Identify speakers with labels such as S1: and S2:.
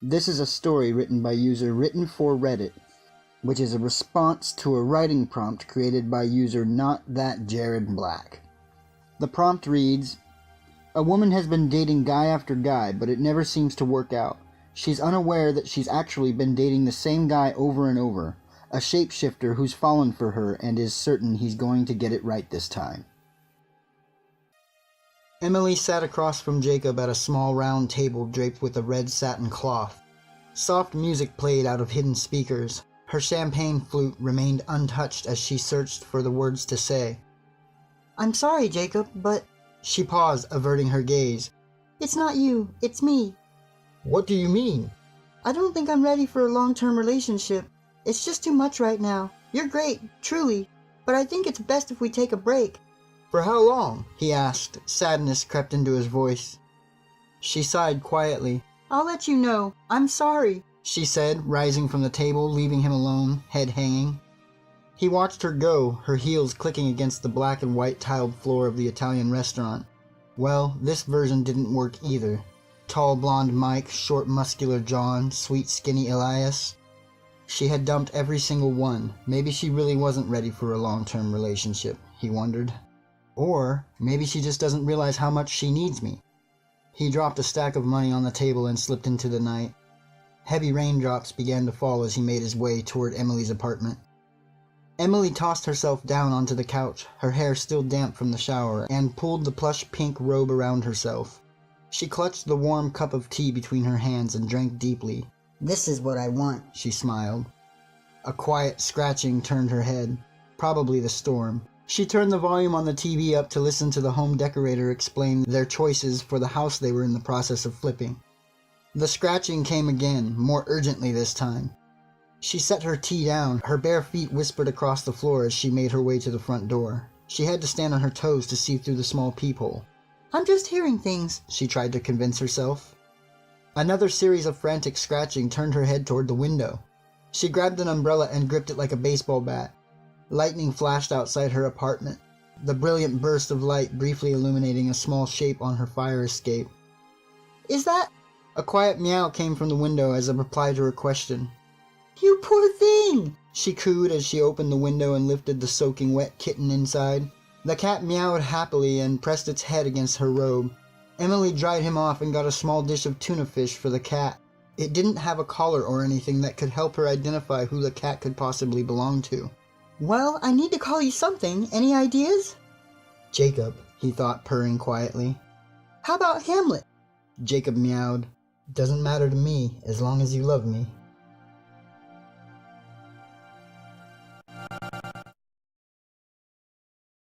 S1: This is a story written by user Written for Reddit, which is a response to a writing prompt created by user NotThatJaredBlack. The prompt reads, "A woman has been dating guy after guy, but it never seems to work out. She's unaware that she's actually been dating the same guy over and over, a shapeshifter who's fallen for her and is certain he's going to get it right this time." Emily sat across from Jacob at a small round table draped with a red satin cloth. Soft music played out of hidden speakers. Her champagne flute remained untouched as she searched for the words to say.
S2: "I'm sorry, Jacob, but..."
S1: She paused, averting her gaze.
S2: "It's not you, it's me.
S1: "What do you mean?"
S2: I don't think I'm ready for a long-term relationship. It's just too much right now. You're great, truly, but I think it's best if we take a break."
S1: "For how long?" he asked. Sadness crept into his voice. She sighed quietly.
S2: "I'll let you know. I'm sorry,"
S1: she said, rising from the table, leaving him alone, head hanging. He watched her go, her heels clicking against the black and white tiled floor of the Italian restaurant. Well, this version didn't work either. Tall blonde Mike, short muscular John, sweet skinny Elias. She had dumped every single one. Maybe she really wasn't ready for a long-term relationship, he wondered. Or maybe she just doesn't realize how much she needs me. He dropped a stack of money on the table and slipped into the night. Heavy raindrops began to fall as he made his way toward Emily's apartment. Emily tossed herself down onto the couch, her hair still damp from the shower, and pulled the plush pink robe around herself. She clutched the warm cup of tea between her hands and drank deeply.
S2: "This is what I want,"
S1: she smiled. A quiet scratching turned her head. Probably the storm. She turned the volume on the TV up to listen to the home decorator explain their choices for the house they were in the process of flipping. The scratching came again, more urgently this time. She set her tea down, her bare feet whispered across the floor as she made her way to the front door. She had to stand on her toes to see through the small peephole.
S2: "I'm just hearing things,"
S1: she tried to convince herself. Another series of frantic scratching turned her head toward the window. She grabbed an umbrella and gripped it like a baseball bat. Lightning flashed outside her apartment, the brilliant burst of light briefly illuminating a small shape on her fire escape.
S2: "Is that..."
S1: A quiet meow came from the window as a reply to her question.
S2: "You poor thing!"
S1: she cooed as she opened the window and lifted the soaking wet kitten inside. The cat meowed happily and pressed its head against her robe. Emily dried him off and got a small dish of tuna fish for the cat. It didn't have a collar or anything that could help her identify who the cat could possibly belong to.
S2: "Well, I need to call you something. Any ideas?"
S1: "Jacob," he thought, purring quietly.
S2: "How about Hamlet?"
S1: Jacob meowed. "Doesn't matter to me, as long as you love me."